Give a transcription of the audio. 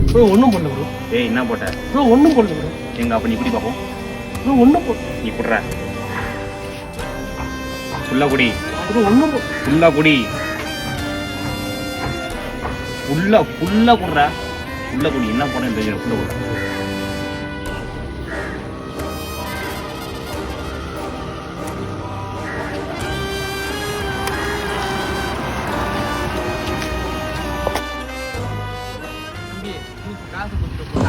Bro ஒன்றும் போடல bro. ஏய் என்ன போட்ட? ப்ரோ ஒன்றும் போடல ப்ரோ. எங்க அப்ப நீ குடி பாப்போம். ப்ரோ ஒன்றும் போடல. நீ குடுற. ஃபுல்லா குடி. ப்ரோ ஒன்றும் போடல. ஃபுல்லா குடி. ஃபுல்லா குடுற. ஃபுல்லா குடி. என்ன போனேன்னு தெரியல. ஃபுல்லா குடி. தம்பி காசு கொடுத்துட்டு